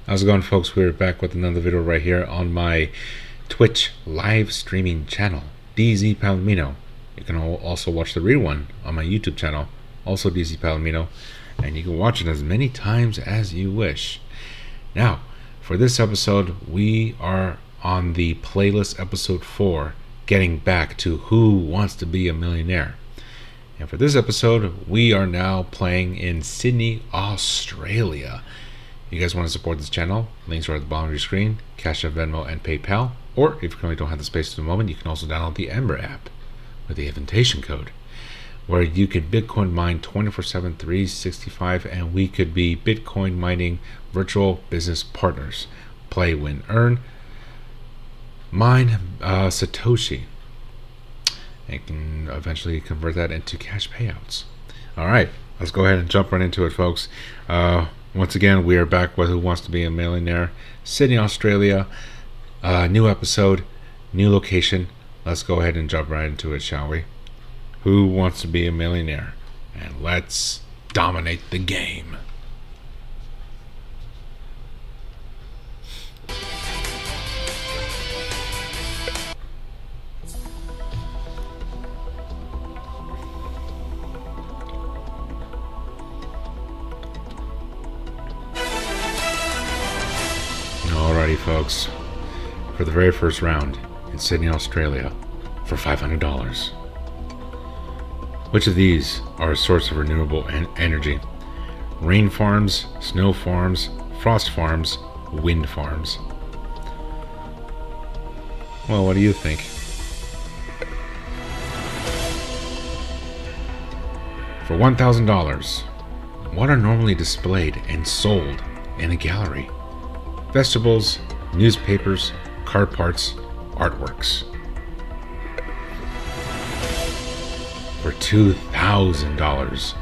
How's it going, folks? We're back with another video right here on my Twitch live streaming channel, DZPalomino. You can also watch the real one on my YouTube channel, also DZPalomino, and you can watch it as many times as you wish. Now, for this episode, we are on the playlist episode 4, getting back to Who Wants to Be a Millionaire. And for this episode, we are now playing in Sydney, Australia. If you guys want to support this channel, links are at the bottom of your screen, Cash App, Venmo, and PayPal. Or if you currently don't have the space at the moment, you can also download the Ember app with the invitation code, where you can Bitcoin mine 24/7, 365, and we could be Bitcoin mining virtual business partners. Play, win, earn, mine Satoshi, and can eventually convert that into cash payouts. All right, let's go ahead and jump right into it, folks. Once again, we are back with Who Wants to Be a Millionaire, Sydney, Australia. New episode, new location. Let's go ahead and jump right into it, shall we? Who Wants to Be a Millionaire? And let's dominate the game. Alrighty, folks, for the very first round in Sydney, Australia, for $500. Which of these are a source of renewable energy? Rain farms, snow farms, frost farms, wind farms. Well, what do you think? For $1,000, what are normally displayed and sold in a gallery? Vegetables, newspapers, car parts, artworks. For $2,000,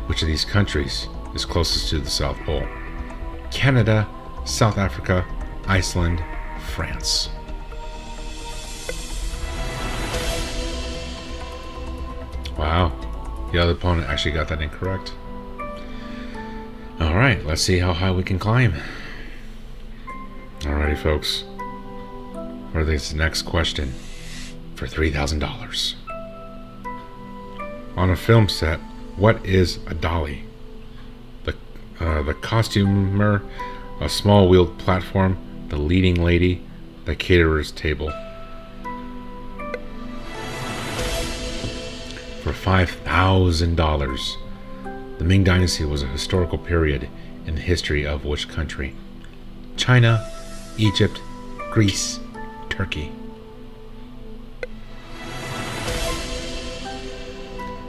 which of these countries is closest to the South Pole? Canada, South Africa, Iceland, France. Wow, the other opponent actually got that incorrect. Alright, let's see how high we can climb. Alrighty, folks, for this next question, for $3,000. On a film set, what is a dolly? The costumer, a small wheeled platform, the leading lady, the caterer's table. For $5,000, the Ming Dynasty was a historical period in the history of which country? China, Egypt, Greece, Turkey.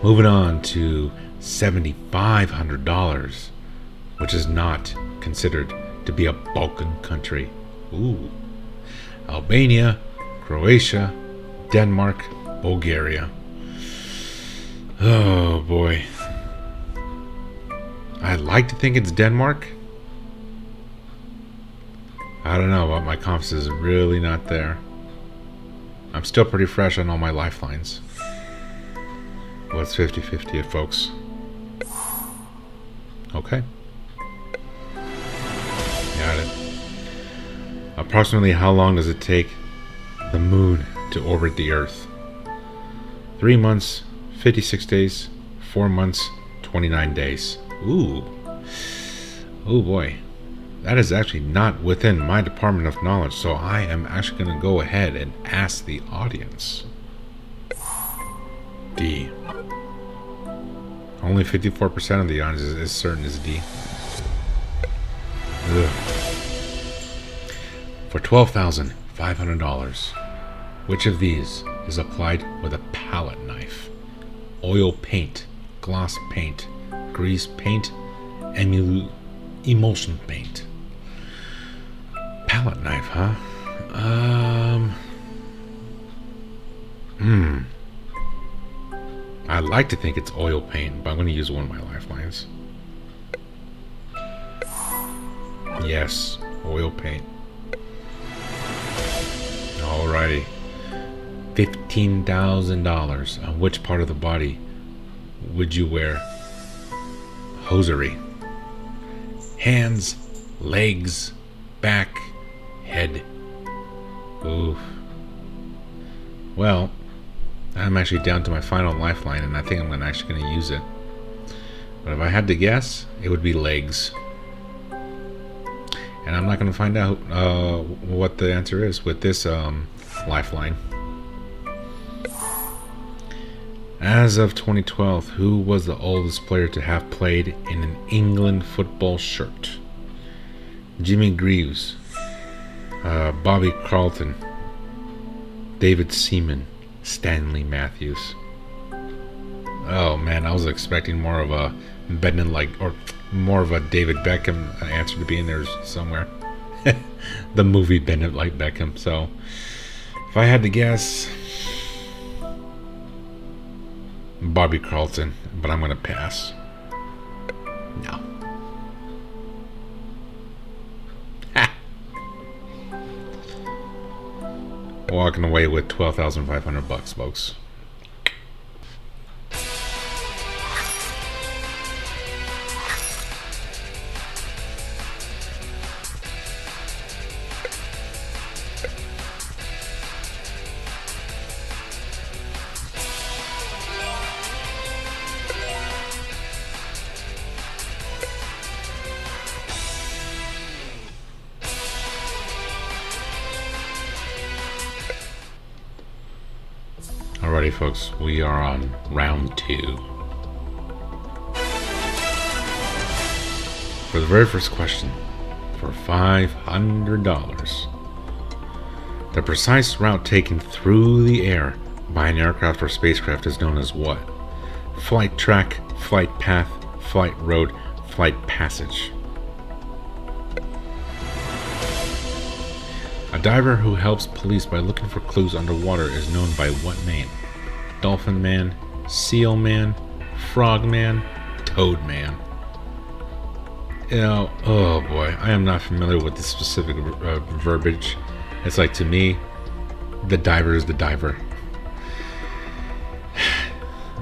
Moving on to $7,500, which is not considered to be a Balkan country. Ooh. Albania, Croatia, Denmark, Bulgaria. Oh boy. I'd like to think it's Denmark. I don't know, but my confidence is really not there. I'm still pretty fresh on all my lifelines. Well, it's 50-50, folks. Okay. Got it. Approximately how long does it take the moon to orbit the Earth? 3 months, 56 days, 4 months, 29 days. Ooh. Oh boy. That is actually not within my department of knowledge, so I am actually going to go ahead and ask the audience. D. Only 54% of the audience is certain is D. Ugh. For $12,500, which of these is applied with a palette knife? Oil paint, gloss paint, grease paint, emulsion paint. Palette knife, huh? I'd like to think it's oil paint, but I'm going to use one of my lifelines. Yes, oil paint. Alrighty. $15,000. On which part of the body would you wear hosiery? Hands, legs, back, head. Oof. Well, I'm actually down to my final lifeline, and I think I'm actually going to use it. But if I had to guess, it would be legs. And I'm not going to find out what the answer is with this lifeline. As of 2012, who was the oldest player to have played in an England football shirt? Jimmy Greaves, Bobby Charlton, David Seaman, Stanley Matthews. Oh man, I was expecting more of a more of a David Beckham answer to be in there somewhere. The movie Bend Like Beckham. So, if I had to guess, Bobby Charlton, but I'm gonna pass. No. Walking away with $12,500, folks. Alrighty, folks, we are on round 2. For the very first question, for $500, the precise route taken through the air by an aircraft or spacecraft is known as what? Flight track, flight path, flight road, flight passage. A diver who helps police by looking for clues underwater is known by what name? Dolphin Man, Seal Man, Frog Man, Toad Man. You know, oh boy, I am not familiar with this specific verbiage. It's like, to me, the diver is the diver.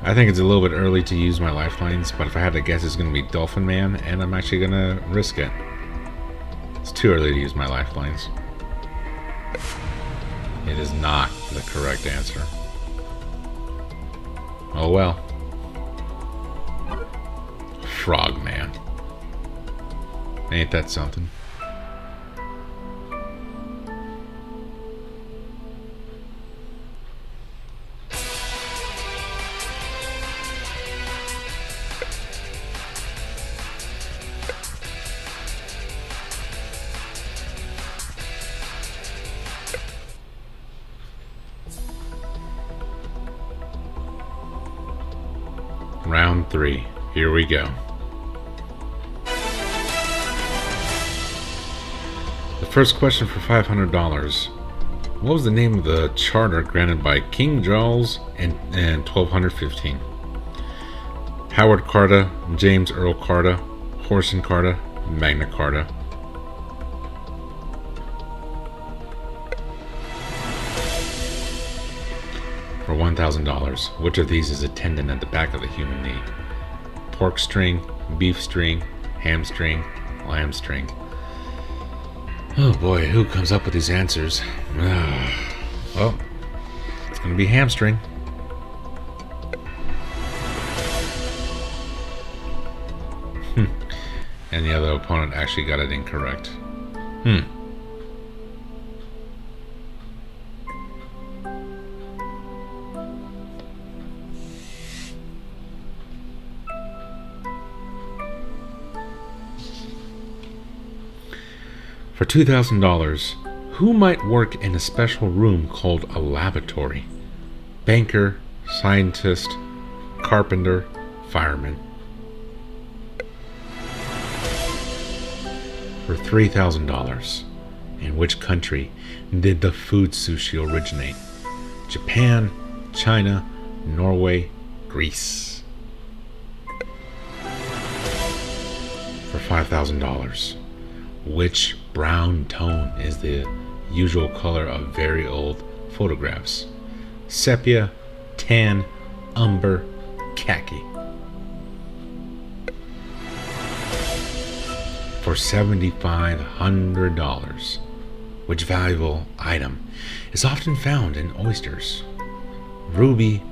I think it's a little bit early to use my lifelines, but if I had to guess, it's going to be Dolphin Man, and I'm actually going to risk it. It's too early to use my lifelines. It is not the correct answer. Oh well. Frogman. Ain't that something? Round 3. Here we go. The first question for $500. What was the name of the charter granted by King Charles in 1215? Howard Carta, James Earl Carta, Horson Carta, Magna Carta. For $1,000, which of these is a tendon at the back of the human knee? Pork string, beef string, hamstring, lamb string. Oh boy, who comes up with these answers? Well, it's going to be hamstring. And the other opponent actually got it incorrect. For $2,000, who might work in a special room called a laboratory? Banker, scientist, carpenter, fireman. For $3,000, in which country did the food sushi originate? Japan, China, Norway, Greece. For $5,000, which brown tone is the usual color of very old photographs? Sepia, tan, umber, khaki. For for $7,500. Which valuable item is often found in oysters? Ruby,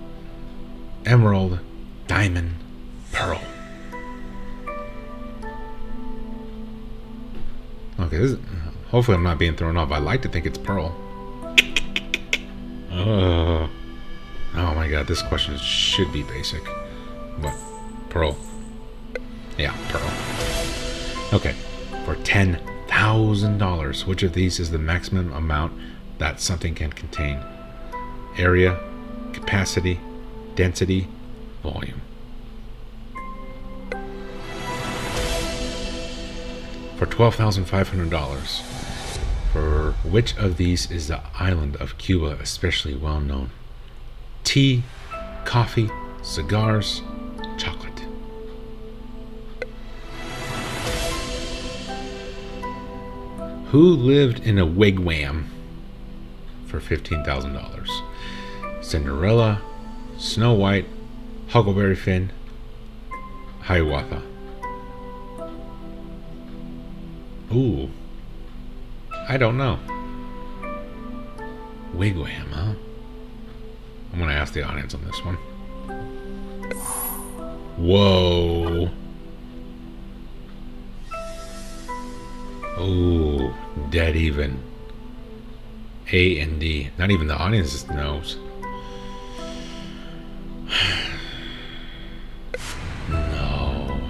emerald, diamond, pearl. Okay, hopefully I'm not being thrown off. I like to think it's pearl. Oh my god, this question should be basic. What? Pearl? Yeah, pearl. Okay, for $10,000, which of these is the maximum amount that something can contain? Area, capacity, density, volume. For $12,500, for which of these is the island of Cuba especially well known? Tea, coffee, cigars, chocolate. Who lived in a wigwam for $15,000? Cinderella, Snow White, Huckleberry Finn, Hiawatha. Ooh, I don't know. Wigwam, huh? I'm gonna ask the audience on this one. Whoa. Ooh, dead even. A and D. Not even the audience knows. No.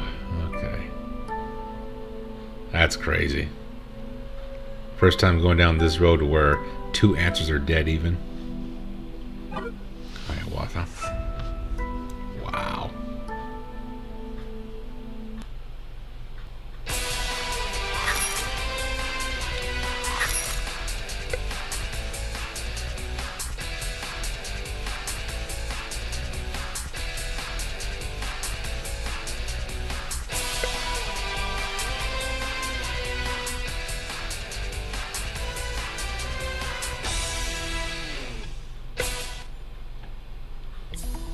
Okay. That's crazy. First time going down this road where two answers are dead even. Hiawatha. Wow.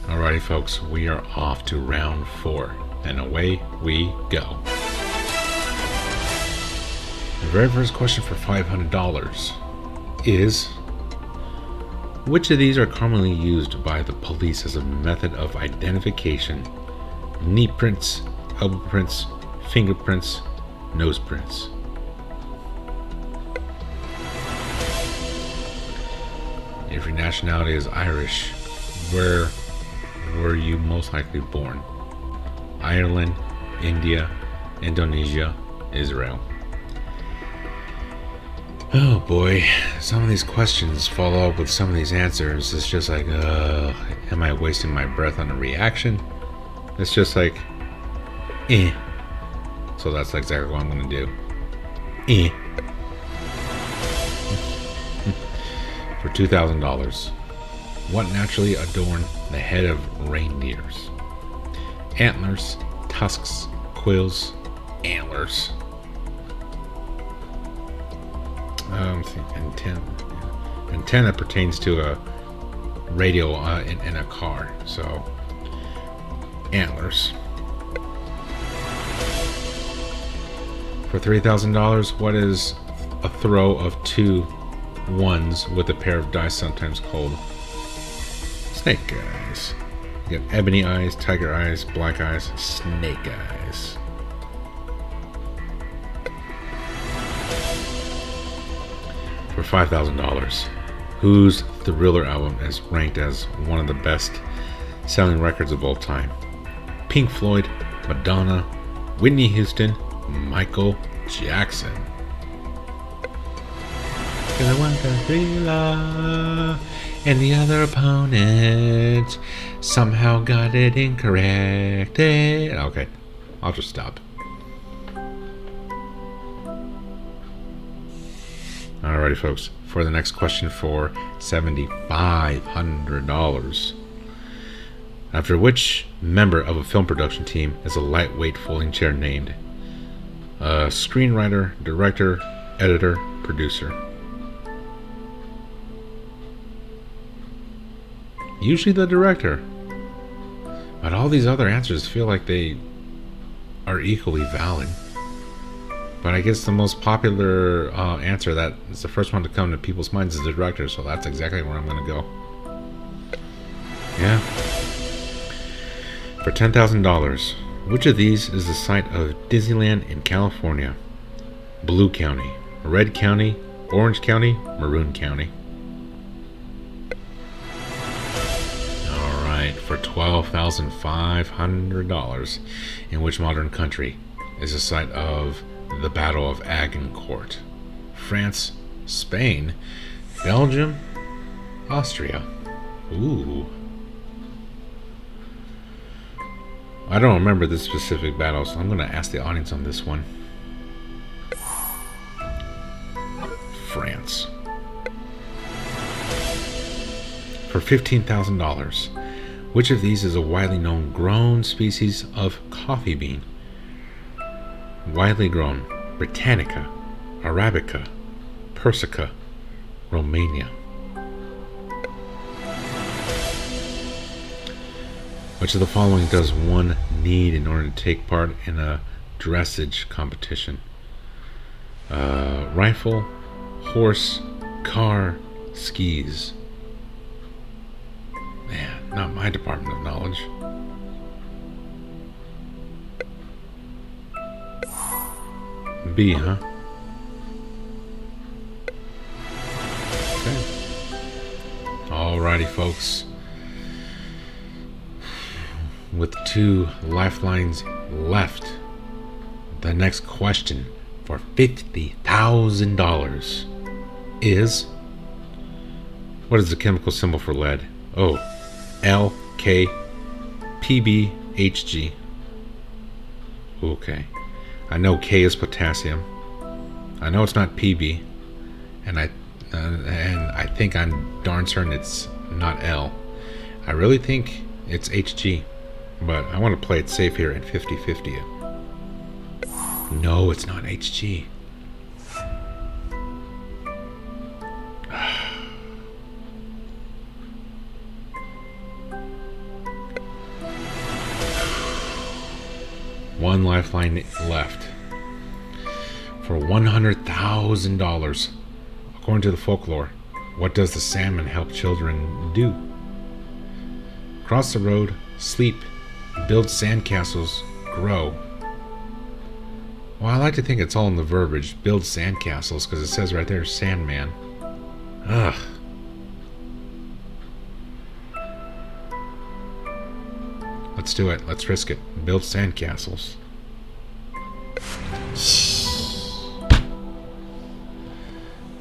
Alrighty folks, we are off to round 4, and away we go. The very first question for $500 is, which of these are commonly used by the police as a method of identification? Knee prints, elbow prints, fingerprints, nose prints. If your nationality is Irish, where were you most likely born? Ireland, India, Indonesia, Israel. Oh boy, some of these questions follow up with some of these answers. It's just like, am I wasting my breath on a reaction? It's just like, eh. So that's exactly what I'm gonna do. Eh. For $2,000. What naturally adorn the head of reindeers? Antlers, tusks, quills, antlers. Antenna. Antenna pertains to a radio in a car, so antlers. For $3,000, what is a throw of 2 ones with a pair of dice, sometimes called snake eyes? You got ebony eyes, tiger eyes, black eyes, snake eyes. For $5,000, whose Thriller album is ranked as one of the best selling records of all time? Pink Floyd, Madonna, Whitney Houston, Michael Jackson. 'Cause I want the Thriller, and the other opponent somehow got it incorrect. Okay, I'll just stop. Alrighty folks, for the next question for $7,500. After which member of a film production team is a lightweight folding chair named? Screenwriter, director, editor, producer. Usually the director. But all these other answers feel like they are equally valid. But I guess the most popular answer that is the first one to come to people's minds is the director, so that's exactly where I'm going to go. Yeah. For $10,000, which of these is the site of Disneyland in California? Blue County, Red County, Orange County, Maroon County. Alright, for $12,500, in which modern country is the site of the Battle of Agincourt? France, Spain, Belgium, Austria. Ooh. I don't remember this specific battle, so I'm going to ask the audience on this one. France. For $15,000, which of these is a widely known grown species of coffee bean? Widely grown: Britannica, Arabica, Persica, Romania. Which of the following does one need in order to take part in a dressage competition? Rifle, horse, car, skis. Man, not my department of knowledge. B, huh? Okay. Alrighty, folks. With 2 lifelines left, the next question for $50,000 is: what is the chemical symbol for lead? Oh, L, K, PB, HG. Okay. I know K is potassium. I know it's not PB, and I think I'm darn certain it's not L. I really think it's HG, but I want to play it safe here at 50-50. No, it's not HG. One lifeline left. For $100,000, according to the folklore, what does the salmon help children do? Cross the road, sleep, build sandcastles, grow. Well, I like to think it's all in the verbiage, build sandcastles, because it says right there, Sandman. Ugh. Let's do it. Let's risk it. Build sandcastles.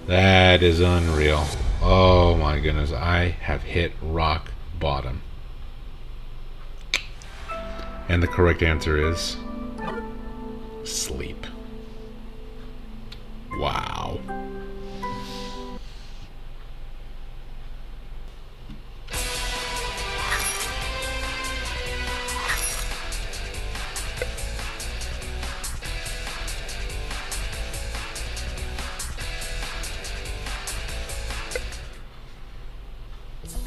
That is unreal. Oh my goodness. I have hit rock bottom. And the correct answer is sleep. Wow.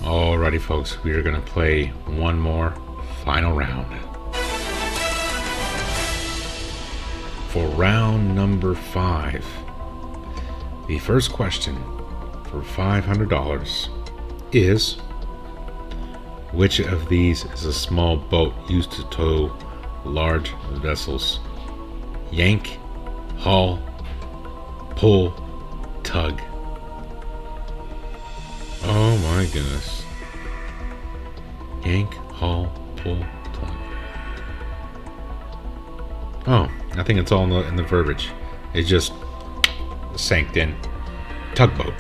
Alrighty, folks, we are going to play one more final round. For round number 5, the first question for $500 is: which of these is a small boat used to tow large vessels? Yank, haul, pull, tug. Oh my goodness. Yank, haul, pull, tug. Oh, I think it's all in the verbiage. It just sank in. Tugboat.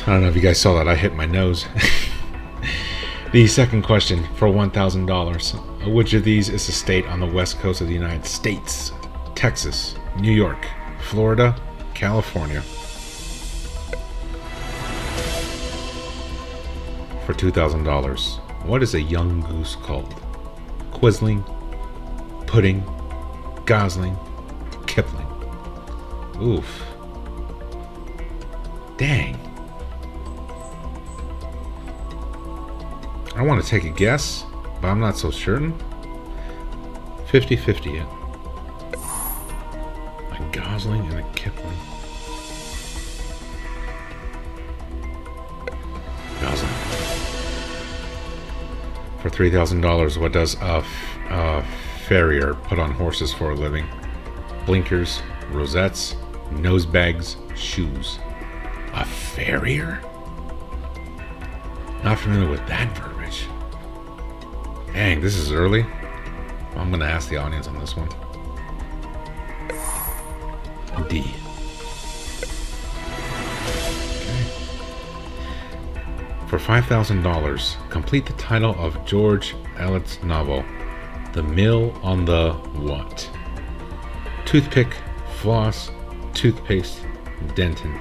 I don't know if you guys saw that. I hit my nose. The second question for $1,000. Which of these is a state on the west coast of the United States? Texas, New York, Florida, California. For $2,000. What is a young goose called? Quisling, pudding, gosling, kipling. Oof. Dang. I want to take a guess, but I'm not so certain. 50-50 it. A Gosling and a Kipling. Gosling. For $3,000, what does a farrier put on horses for a living? Blinkers, rosettes, nose bags, shoes. A farrier? Not familiar with that verbiage. Dang, this is early. I'm gonna ask the audience on this one. D. Okay. For $5,000, complete the title of George Eliot's novel, The Mill on the what? Toothpick, floss, toothpaste, Denton.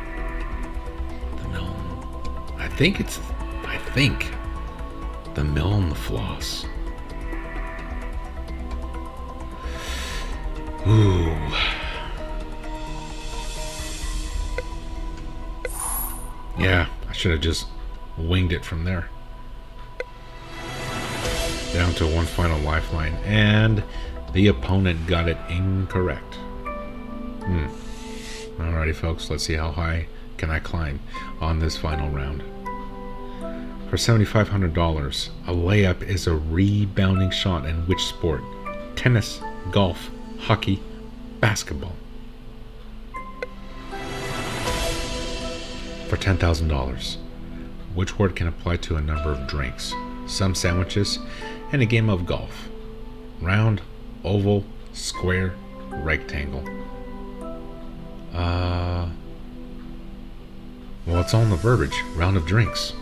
The mill. I think the mill on the floss. Ooh. Yeah, I should have just winged it from there. Down to one final lifeline, and the opponent got it incorrect. Alrighty, folks, let's see how high can I climb on this final round. For $7,500, a layup is a rebounding shot in which sport? Tennis, golf, hockey, basketball. For $10,000, which word can apply to a number of drinks, some sandwiches, and a game of golf? Round, oval, square, rectangle. Well, it's all in the verbiage. Round of drinks.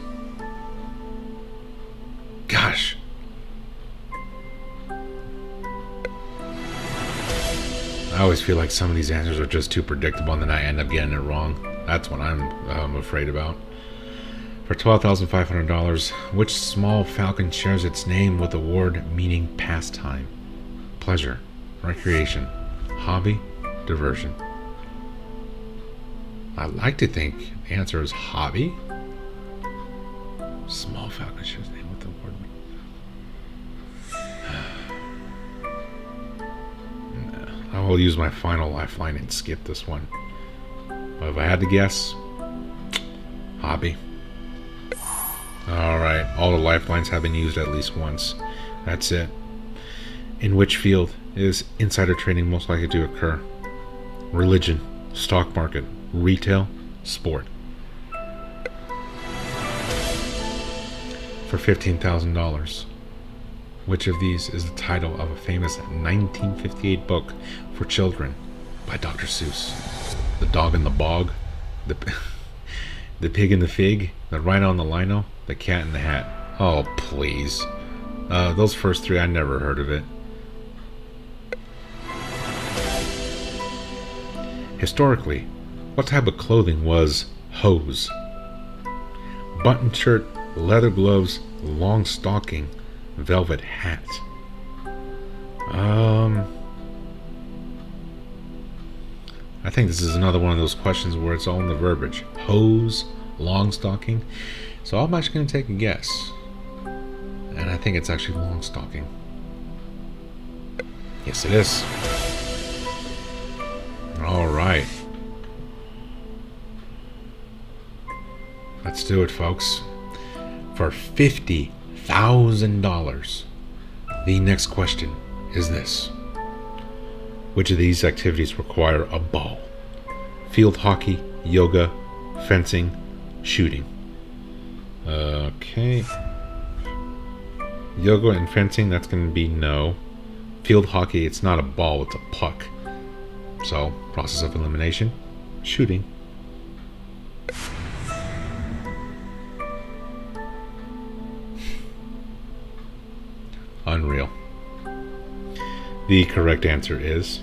Gosh. I always feel like some of these answers are just too predictable and then I end up getting it wrong. That's what I'm afraid about. For $12,500, which small falcon shares its name with a word meaning pastime? Pleasure, recreation, hobby, diversion. I like to think the answer is hobby. Small falcon shares its name with the word. I will use my final lifeline and skip this one. But if I had to guess, hobby. Alright, all the lifelines have been used at least once. That's it. In which field is insider trading most likely to occur? Religion, stock market, retail, sport. For $15,000, which of these is the title of a famous 1958 book for children by Dr. Seuss? The Dog in the Bog, the Pig in the Fig, the Rhino and the Lino, the Cat in the Hat. Oh, please. Those first three, I never heard of it. Historically, what type of clothing was hose? Button shirt, leather gloves, long stocking, velvet hat. I think this is another one of those questions where it's all in the verbiage. Hose, long stocking. So I'm actually going to take a guess. And I think it's actually long stocking. Yes, it is. Alright. Let's do it, folks. For $50,000, the next question is this. Which of these activities require a ball? Field hockey, yoga, fencing, shooting. Okay. Yoga and fencing, that's going to be no. Field hockey, it's not a ball, it's a puck. So, process of elimination, shooting. Unreal. The correct answer is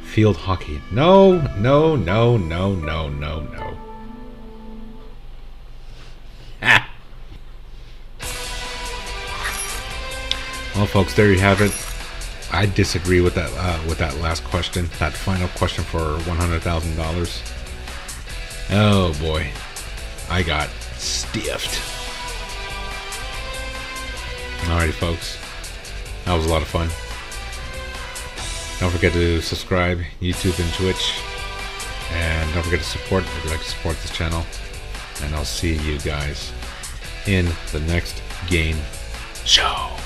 field hockey. No. Ah. Well, folks, there you have it. I disagree with that last question, that final question for $100,000. Oh boy, I got stiffed. Alrighty, folks, that was a lot of fun. Don't forget to subscribe, YouTube and Twitch. And don't forget to support if you'd like to support this channel. And I'll see you guys in the next game show.